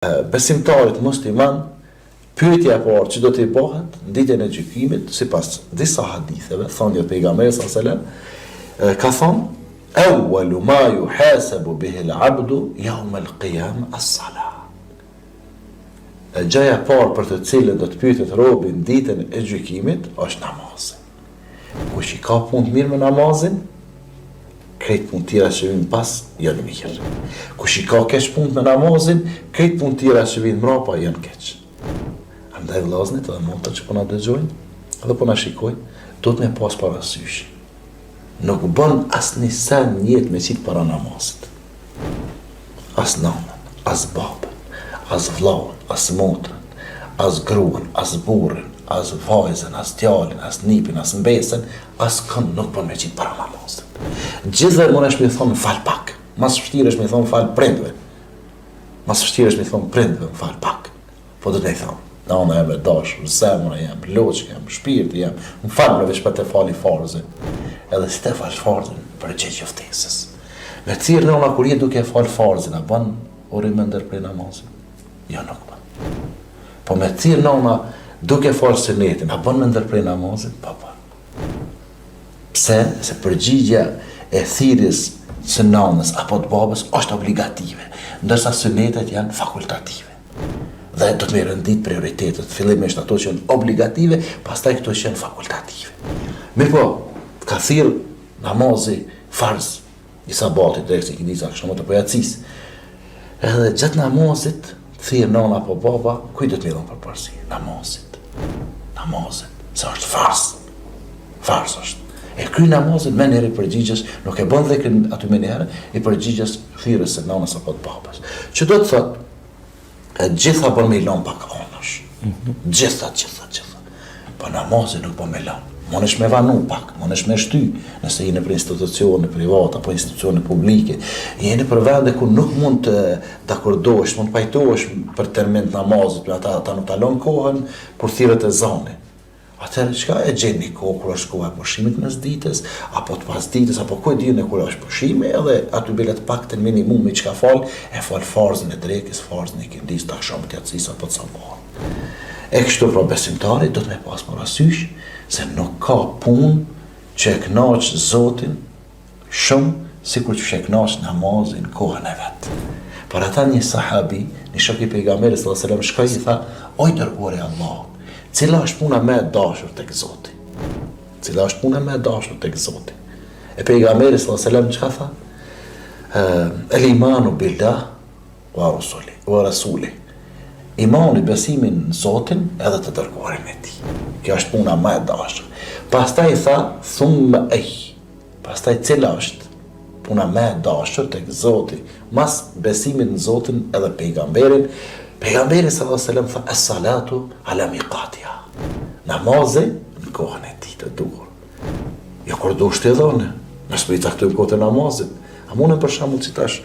Besimtarit musliman, pyetja e parë që do t'i bëhet në ditën e gjykimit, sipas disa haditheve, thënie e pejgamberit sallallahu alajhi wasallam, ka thënë: "Awwalu ma yuhasabu bihi al-'abdu yawm al-qiyamah as-salah." Gjëja e parë për të cilën do të pyetet robi në ditën e gjykimit është namazi. Kush i ka punë të mirë me namazin, krejt punë tjera që vinë pas janë mirë. Kush i ka keq punë me namazin, krejt punë tjera që vinë mrapa janë keq. Andaj vllaznit edhe motra që po na dëgjojnë, edhe po na shikojnë, do të me pas parasysh. Nuk bën asnjë sen në jetë me qit para namazit. As nanën, as babën, as vllahun, as motrën, as gruan, as burrin, as vajzën, as djalin, as nipin, as mbesën, as kënd nuk bën me qit para namazit. Gjithë mund është me thonë fal pak. Mas vështirë është me thonë fal prindve. Mas vështirë është me thonë prindve fal pak. Po do të thonë, nana jam e dashur, zemra jam, loçka jam, shpirti jam, më fal me veç pa të fali farzën. Edhe si të fal farzën për gjëj ftesës. Me thirr nëna kur je duke fal farzën, a bën urim ndër prej namazit? Jo, nuk bën. Po me thirr nëna duke fal sunetin, a bën ndër prej namazit? Po bën. Pse? Se përgjigja e thirrjes së nanës apo të babës është obligative, ndërsa sunetet janë fakultative. Dhe do të merren ditë prioritetet, fillimisht ato që janë obligative, pastaj këto që janë fakultative. Mirë po, ka thirr namazi farz i sabatit drejt se kidisa kështu më të pojacis. Edhe gjatë namazit thirr nana apo baba, kujt do të merron përparësi? Namazit. Se është farz. Farz është. E kry namazit me njëri përgjigjes, nuk e bën dhekrin aty me njëherë, i përgjigjes thirrjes së nanës apo të babës. Që do të thotë, gjitha bën me lënë pak anësh. Gjitha. Po namazi nuk bën me lënë. Monesh me vanu pak, monesh me shty, nëse jeni për institucione private apo institucione publike, jeni për vende ku nuk mund të dakordohesh, mund të pajtohesh për termin të namazit, ata nuk ta lënë kohën për thirrjet e ezanit. Atëherë çka e gjeni kohë kur është koha e pushimit mes ditës, apo të pas ditës, apo ku e dini kur është pushimi, edhe aty bilet paktën minimumi çka fal, e fal farzën e drekës, farzën e kindis, akşamit yatsis apo të sabahut. E kështu pra besimtari do të me pas parasysh se nuk ka punë që e kënaq Zotin shumë sikur që e kënaq namazin kohën e vet. Për ata një sahabi, një shok i pejgamberit sallallahu alajhi wasallam shkoi i tha: "O dërguari i Allahut, cila është puna me dashur tek Zoti?" Cila është puna me dashur tek Zoti? E pejgamberi sallallahu alajhi wasallam çka tha? El-imanu billah wa rasuli. Imani, besimin në Zotin edhe të dërguarin e tij. Kjo është puna më e dashur. Pastaj tha thumma ay. Pastaj cila është puna më e dashur tek Zoti, mas besimin në Zotin edhe pejgamberin? Pejgamberi sallallahu alajhi wasallam tha as-salatu ala miqatiha. Namazi në kohën e tij të duhur. Jo kur do të dhone, nëse po i caktojmë kohën e namazit. A mundem për shembull si tash,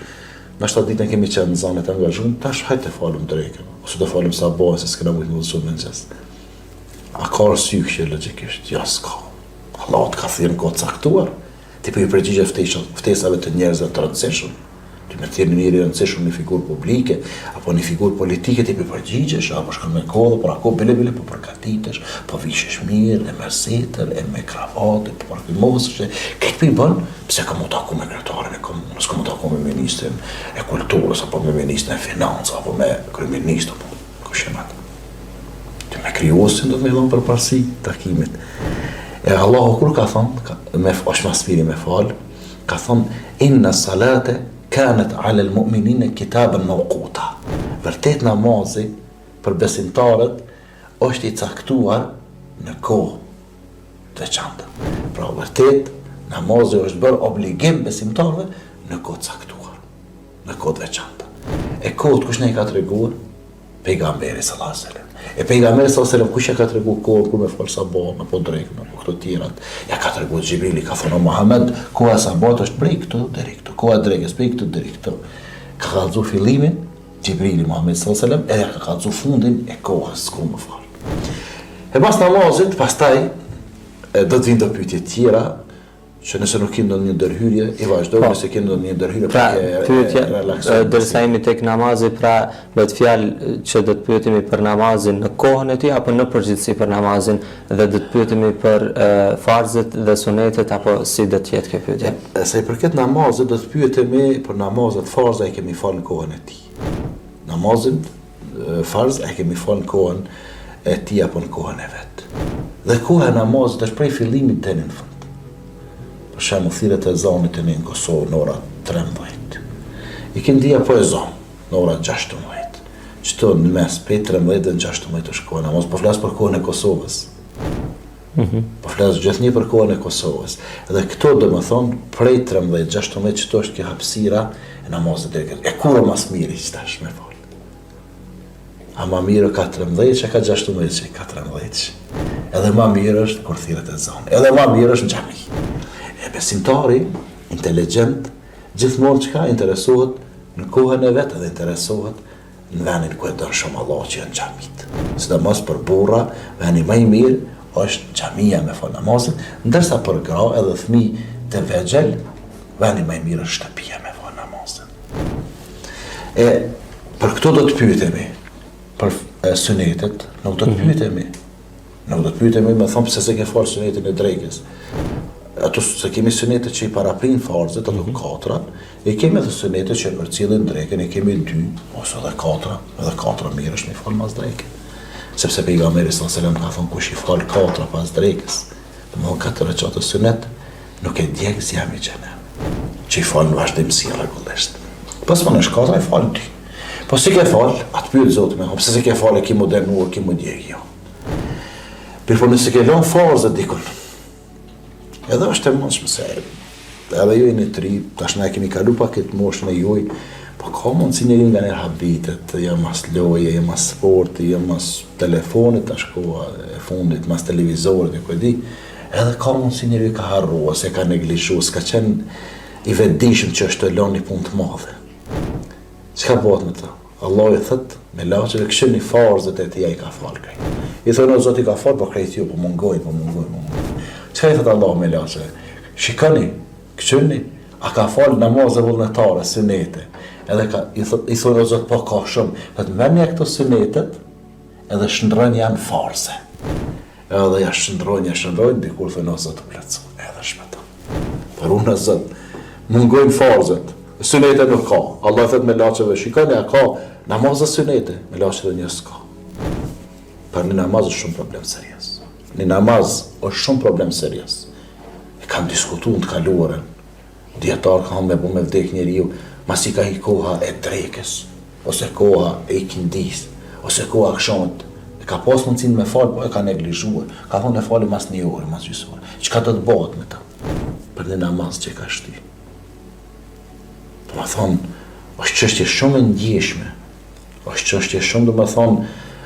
në 7 ditën kemi qenë në zonë të angazhuar, tash hajtë të falem drekën, ose të falem sabah se s'kena mujt më të mëngjes. A ka arsye që logjikisht? Jo, s'ka. Allah të ka thënë kohë caktuar. Ti po i përgjigje ftesave të njerëzve të rëndësishëm. Ti me thirrni njëri rëndësishëm një figurë publike, apo një figurë politike ti për përgjigjesh, apo shkon me kodë, por ako bile po përgatitesh, po vishesh mirë, e me setër, e me kravatë, po parfumosësh, këtë për i bën, pse ka mu taku me kryetarin e komunës, ka mu taku me ministrin e kulturës, apo me ministrin e financës, apo me kryeministin, apo kush e atë. Ti me krijuesin do të më dhon përparësi takimit. E Allahu kur ka thënë, është maspiri me fal, ka thënë inna salate kanat ala al-mu'minina kitaban mawquta. Vërtet namazi për besimtarët është i caktuar në kohë të veçantë. Pra vërtet namazi është bërë obligim besimtarëve në kohë të caktuar, në kohë të veçantë. E kohët kush ne ka treguar? Pejgamberi sallallahu alajhi wasallam. E pejgamberi sallallahu alajhi wasallam kush e ka treguar kohën kur me fal sabah apo drekën apo këto tjerat? Ja ka treguar Xhibrili, ka thënë Muhammed, koha e sabat është prej këtu deri këtu, koha e drekës prej këtu deri këtu. Ka kallzu fillimin Xhibrili Muhammed sallallahu alajhi wasallam, edhe ka kallzu fundin e kohës kur më fal. E pas namazit, pastaj do të vinë do pyetje tjera që nëse nuk kim ndonjë ndërhyrje, i vazhdojmë, nëse kim ndonjë ndërhyrje, pra pyetja derisa jemi tek namazi, pra bëhet fjalë që do të pyetemi për namazin në kohën e tij apo në përgjithësi për namazin dhe do të pyetemi për farzet dhe sunetet apo si do të jetë kjo pyetje? Sa i përket namazit, do të pyetemi për namazet farza e kemi falë në kohën e tij. Namazin farz e kemi falë në kohën e tij apo në kohën e vet. Dhe koha e namazit është prej fillimit deri në fund. Për shembull, thirrjet e ezanit në Kosovë në ora 13. Ikindija po ezan në ora 16. Çto në mes prej 13 dhe 16 është koha namaz, po flas për kohën e Kosovës. Po flas gjithnjë për kohën e Kosovës. Dhe këto domethënë prej 13-16 çto është kjo hapësira e namazit deri e kurrë mas miri që tash më fal. Ama mirë ka 13 që ka 16 që ka 13. Edhe ma mirë është kur thirret ezan. Edhe ma mirë është në xhami. Besimtari, inteligjent, gjithmonë çka interesohet në kohën e vet dhe interesohet në vendin ku e don shumë Allah që janë xhamit. Sidomos për burra, vendi më i mirë është xhamia me fal namazin, ndërsa për gra edhe fëmijë të vegjël, vendi më i mirë është shtëpia me fal namazin. E për këto do të pyetemi për sunetet, nuk do të pyetemi. Nuk do të pyetemi më thon pse se ke fal sunetin e drekës. Ato se kemi sunetet që i paraprin farzet, ato 4, e kemi edhe sunetet që përcjellin drekën, e kemi 2, ose edhe 4, edhe 4 mirë është me fal mas drekën. Sepse pejgamberi sallallahu alajhi wasallam ka thënë kush i fal 4 pas drekës, domethënë 4 rakatë sunet, nuk e djeg si jam i xhenem. Që i fal në vazhdimsi rregullisht. Pas më në shkata e fal 2. Po si ke fal, atë pyet Zoti më, pse se ke fal e ki modernuar, ki më djeg jo. Por po nëse ke lënë farzet dikun, edhe është e mundshme se edhe ju jeni të ri, tash na kemi kalu pa këtë moshën e juaj, po ka mundsi njëri nga ne habitet, jam mas loje, jam mas sporti, jam mas telefonit, tash koha e fundit, mas televizorit, e ku e di, edhe ka mundsi njëri ka harruar, se ka neglizhuar, s'ka qenë i vetëdijshëm që është të lënë një punë të madhe. Çka bëhet me të? Allah i thot me laçeve këshillni farzet e tij ai ka fal krejt. I thonë Zoti ka fal, po krejt ju po mungojnë. Çka i thot Allah me laçeve? Shikoni, këshillni, a ka fal namazë vullnetare, sunete. Edhe i thonë Zoti po ka shumë. Thot merrni këto sunetet edhe shndrojnë janë farze. Edhe ja shndrojnë, dikur thonë Zoti plotso, edhe shpëton. Por unë Zot mungojnë farzet. Sunete nuk ka. Allah thot me laçeve, shikoni, a ka namazë sunete, me laçeve një s'ka. Për një namaz është shumë problem serios. Një namaz është shumë problem serios. E kanë diskutuar të kaluarën. Dietar kanë me bu me vdek njeriu, masi ka hi koha e drekës, ose koha e ikindis, ose koha akşamit. E ka pas mundsinë me fal, po e ka neglizhuar. Ka thonë e fali mas një orë, mas gjysmë ore. Çka do të bëhet me ta? Për një namaz që ka shty. Do të thonë, është çështje shumë e ndjeshme. Është çështje shumë, do të thonë,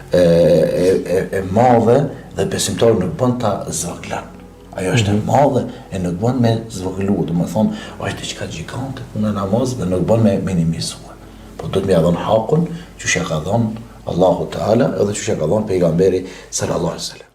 e madhe dhe besimtari nuk bën ta zvoglan. Ajo është e madhe e nuk bën me zvoglu, do të thonë, është diçka gjigante puna namaz dhe nuk bën me minimizuar. Po do të më ia dhon hakun, që ka dhënë Allahu Teala edhe që ka dhënë pejgamberi sallallahu alaihi wasallam.